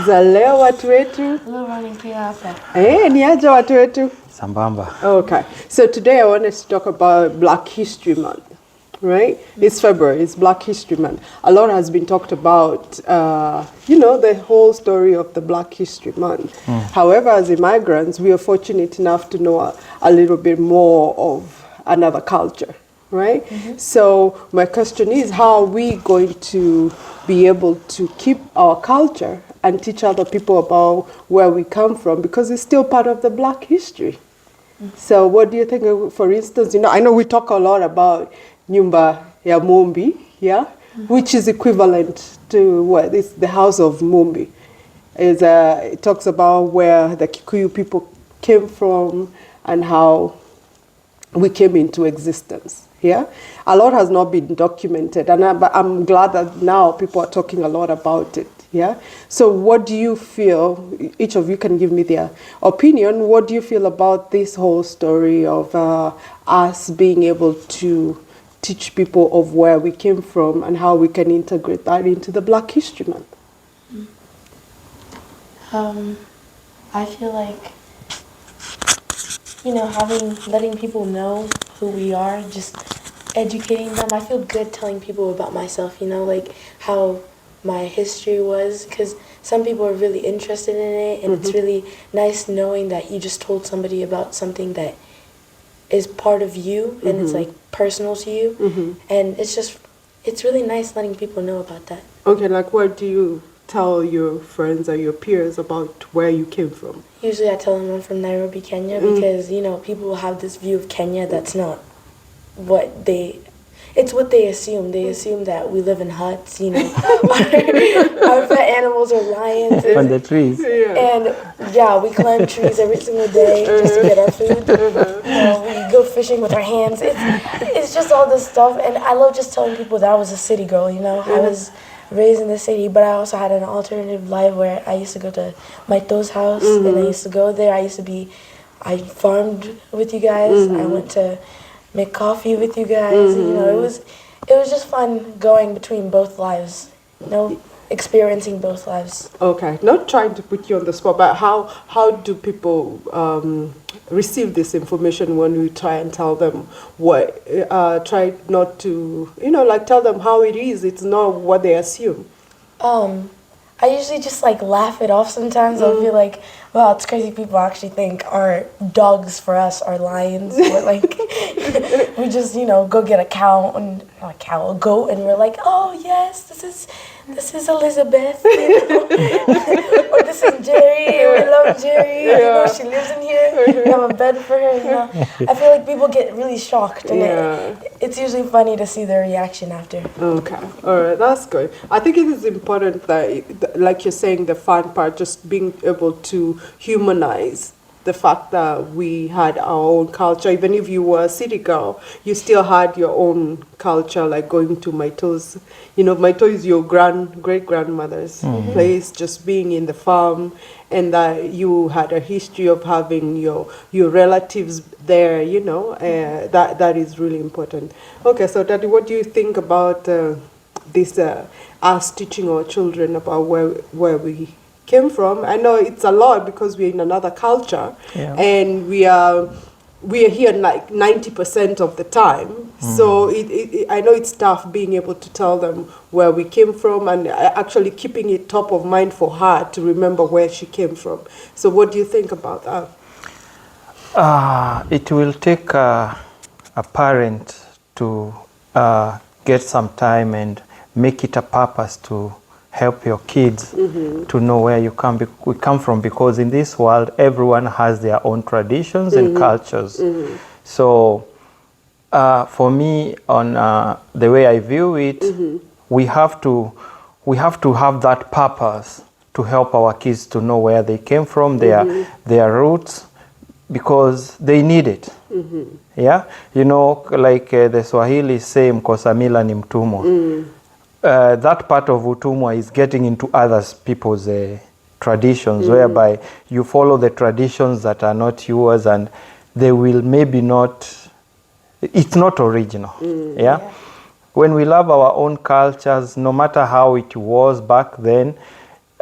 Za leo watu wetu. Ni aje watu wetu? Sambamba. Okay. So today I wanted to talk about Black History Month, right? It's February, it's Black History Month. A lot has been talked about, the whole story of the Black History Month. However, as immigrants, we are fortunate enough to know a little bit more of another culture, right? So my question is, how are we going to be able to keep our culture and teach other people about where we come from, because it's still part of the Black history? So what do you think, for instance, I know we talk a lot about Nyumba ya Mumbi, yeah? Which is equivalent to what is the House of Mumbi. It talks about where the Kikuyu people came from and how we came into existence. Yeah, a lot has not been documented, and but I'm glad that now people are talking a lot about it. Yeah. So, what do you feel? Each of you can give me their opinion. What do you feel about this whole story of us being able to teach people of where we came from and how we can integrate that into the Black History Month? I feel like, letting people know who we are, just educating them. I feel good telling people about myself, like how my history was, because some people are really interested in it, and it's really nice knowing that you just told somebody about something that is part of you, and it's like personal to you, and it's really nice letting people know about that. Okay, like what do you tell your friends or your peers about where you came from? Usually I tell them I'm from Nairobi, Kenya, because, people have this view of Kenya that's not it's what they assume. They assume that we live in huts, our pet animals are lions. On the trees. And we climb trees every single day just to get our food. We go fishing with our hands. It's just all this stuff, and I love just telling people that I was a city girl, I was raised in the city, but I also had an alternative life where I used to go to Maito's house, and I used to go there. I farmed with you guys. I went to make coffee with you guys. It was just fun going between both lives, experiencing both lives. Okay, not trying to put you on the spot, but how do people receive this information when we try and tell them try not to, tell them how it is. It's not what they assume. I usually just laugh it off sometimes. I'll be like, wow, it's crazy people actually think our dogs for us are lions. We're we just, go get a goat, and we're like, oh yes, this is Elizabeth, or this is Jerry, we love Jerry, she lives in here, we have a bed for her, I feel like people get really shocked, and it's usually funny to see their reaction after. Okay, all right, that's good. I think it is important that, like you're saying, the fun part, just being able to humanize the fact that we had our own culture. Even if you were a city girl, you still had your own culture, like going to Maito's. Maito is your great-grandmother's place, just being in the farm, and that you had a history of having your relatives there, that is really important. Okay, so Daddy, what do you think about this, us teaching our children about where we came from? I know it's a lot because we're in another culture, and we are here like 90% of the time. So I know it's tough being able to tell them where we came from, and actually keeping it top of mind for her to remember where she came from. So what do you think about that? It will take a parent to get some time and make it a purpose to help your kids to know where we come from, because in this world everyone has their own traditions and cultures. So for me, on the way I view it, we have to have that purpose to help our kids to know where they came from, their roots, because they need it. Yeah, like the Swahili say, mkosa mila ni mtumwa. That part of utumwa is getting into other people's traditions, whereby you follow the traditions that are not yours, and they will maybe not, it's not original. When we love our own cultures, no matter how it was back then,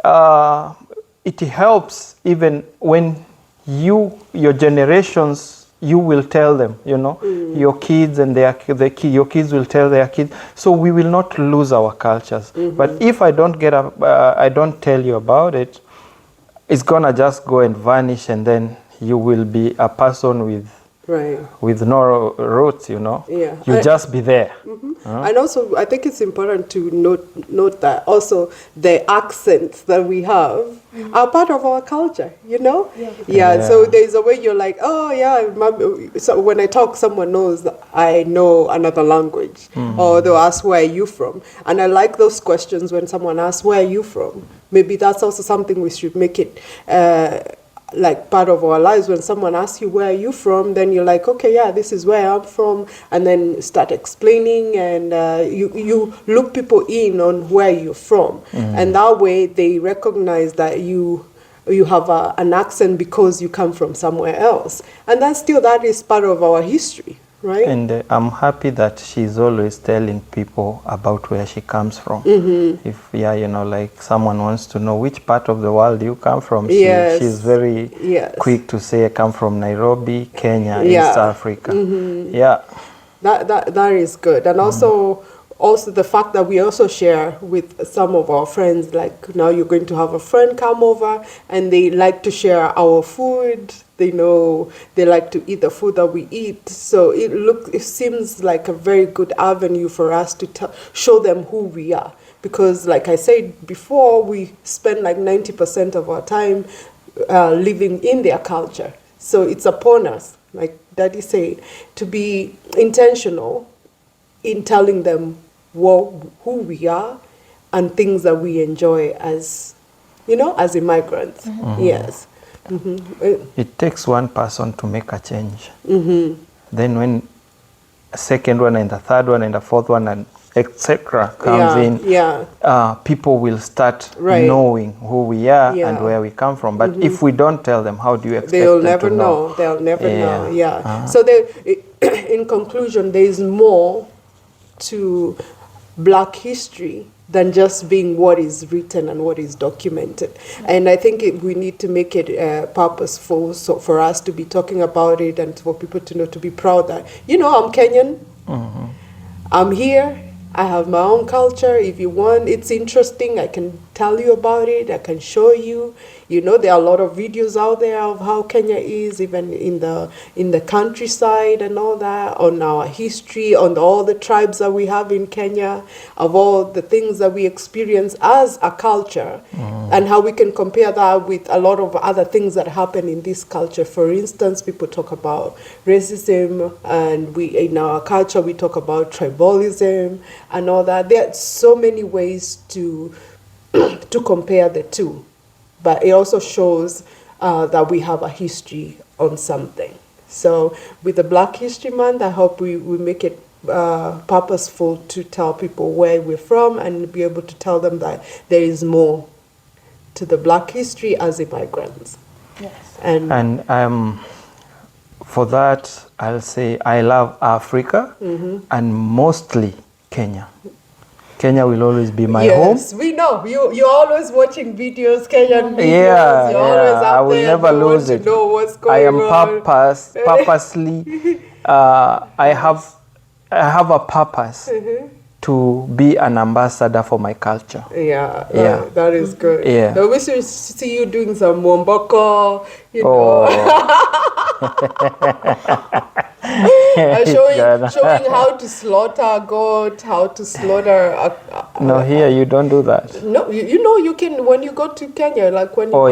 it helps even when your generations, you will tell them, your kids and your kids will tell their kids. So we will not lose our cultures. But if I don't I don't tell you about it, it's gonna just go and vanish, and then you will be a person with no roots, Yeah. You just be there. And also, I think it's important to note that also the accents that we have are part of our culture, Yeah. So there's a way you're like, oh yeah, so when I talk, someone knows that I know another language, or they'll ask, where are you from? And I like those questions when someone asks, where are you from? Maybe that's also something we should make it like part of our lives. When someone asks you, where are you from, then you're like, okay, yeah, this is where I'm from, and then start explaining, and you look people in on where you're from, and that way they recognize that you have an accent because you come from somewhere else, and that is part of our history. Right. And I'm happy that she's always telling people about where she comes from. If, like someone wants to know which part of the world you come from, she's very quick to say, I come from Nairobi, Kenya, East Africa. Yeah. That is good. And also the fact that we also share with some of our friends, like now you're going to have a friend come over and they like to share our food. They know they like to eat the food that we eat. So it seems like a very good avenue for us to show them who we are. Because like I said before, we spend like 90% of our time living in their culture. So it's upon us, like Daddy said, to be intentional in telling them who we are and things that we enjoy as immigrants. Yes. It takes one person to make a change. Then when a second one and the third one and the fourth one and etc. comes in, people will start knowing who we are and where we come from. But if we don't tell them, how do you expect They'll them never to know? They'll never know. Yeah. So in conclusion, there is more to Black history than just being what is written and what is documented. And I think we need to make it purposeful, so for us to be talking about it and for people to know, to be proud that, I'm Kenyan, I'm here, I have my own culture. If you want, it's interesting, I can tell you about it, I can show you. There are a lot of videos out there of how Kenya is, even in the countryside and all that, on our history, on all the tribes that we have in Kenya, of all the things that we experience as a culture, and how we can compare that with a lot of other things that happen in this culture. For instance, people talk about racism, and in our culture we talk about tribalism and all that. There are so many ways to compare the two. But it also shows that we have a history on something. So with the Black History Month, I hope we make it purposeful to tell people where we're from and be able to tell them that there is more to the Black history as immigrants. Yes. And for that, I'll say I love Africa and mostly Kenya. Kenya will always be my home. Yes, we know. You're always watching videos, Kenyan videos. Yeah, You're always out I will there. never lose it. To know what's going I am on. purposely. I have a purpose to be an ambassador for my culture. Yeah. That is good. Yeah. I wish to see you doing some Mwomboko, showing how to slaughter a goat, how to slaughter No, here you don't do that. No, you can, when you go to Kenya, like when you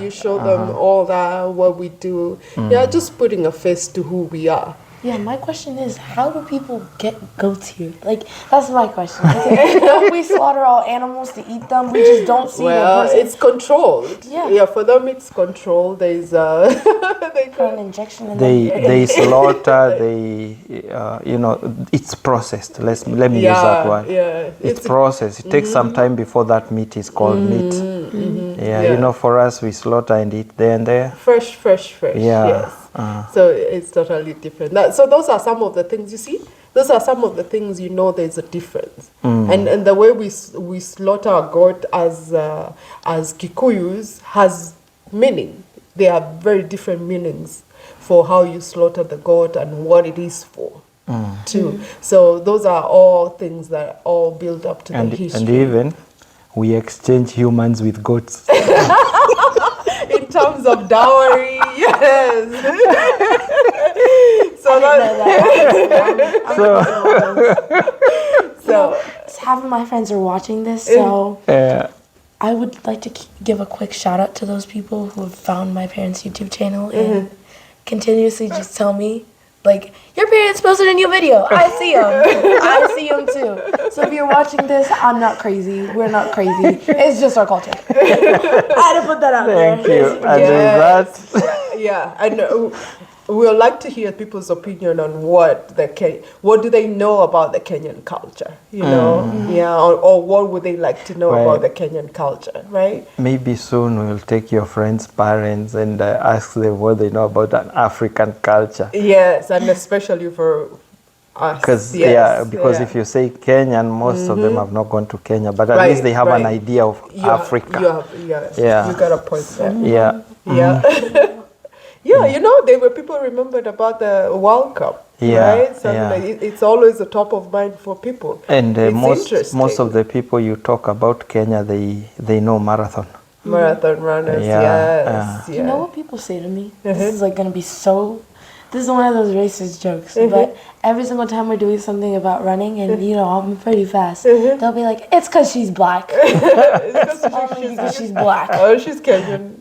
you show them all that, what we do. Yeah, just putting a face to who we are. Yeah, my question is, how do people get goats here? Like, that's my question. Don't we slaughter all animals to eat them? We just don't see them. It's controlled. Yeah, for them it's controlled. There's an injection in they slaughter. It's processed. Let me use that word. Yeah, it's processed. It takes some time before that meat is called meat. For us we slaughter and eat there and there. Fresh. Yeah. Yes. So it's totally different. So those are some of the things you see. those are some of the things there's a difference. And the way we slaughter our goat as Kikuyus has meaning. There are very different meanings for how you slaughter the goat and what it is for too. So those are all things that all build up to the history. And even we exchange humans with goats. In terms of dowry, yes. So half of my friends are watching this, so I would like to give a quick shout out to those people who have found my parents' YouTube channel and continuously just tell me, like, your parents posted a new video. I see them. I see them too. So if you're watching this, I'm not crazy. We're not crazy. It's just our culture. I had to put that out there. Thank you. And Yes. Yeah, I know. We would like to hear people's opinion on what do they know about the Kenyan culture, or what would they like to know about the Kenyan culture, right? Maybe soon we'll take your friends' parents and ask them what they know about an African culture. Yes, and especially for us. Because if you say Kenyan, most of them have not gone to Kenya, but at least they have an idea of Africa. You got a point there. Yeah. Yeah. Yeah, there were people remembered about the World Cup, right? So it's always the top of mind for people. And most of the people you talk about Kenya, they know marathon. Marathon runners, yes. You know what people say to me? This is like going to be so... This is one of those racist jokes, but every single time we're doing something about running, and I'm pretty fast, they'll be like, "It's because she's black." Because she's black. Oh, she's Kenyan.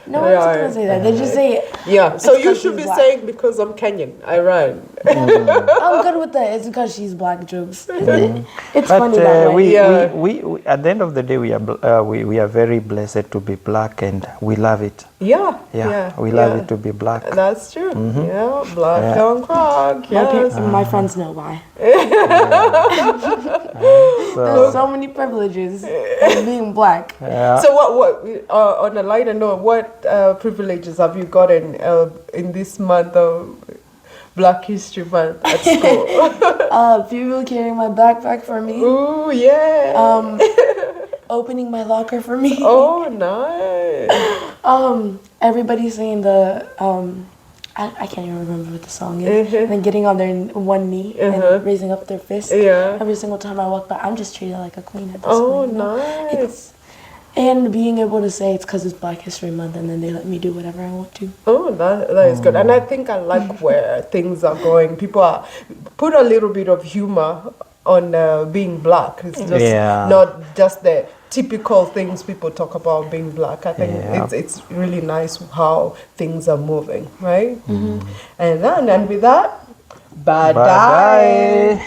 No one's gonna say that. They just say, So you should be saying because I'm Kenyan, I run. I'm good with that. It's because she's black jokes. It's funny that way. We at the end of the day, we are very blessed to be black, and we love it. We love it to be black. That's true. Yeah, black don't crack. Yes. My friends know why. So, there's so many privileges of being black. So what on a lighter note, what privileges have you gotten in this month of Black History Month at school? People carrying my backpack for me. Ooh, yeah. Opening my locker for me. Oh, nice. Everybody saying the I can't even remember what the song is. And then getting on their one knee and raising up their fist. Yeah. Every single time I walk by, I'm just treated like a queen at this point. Nice. And being able to say it's because it's Black History Month, and then they let me do whatever I want to. Oh, that is good. And I think I like where things are going. People put a little bit of humor on being black. It's just not just the typical things people talk about being black. I think it's really nice how things are moving, right? And with that, bye.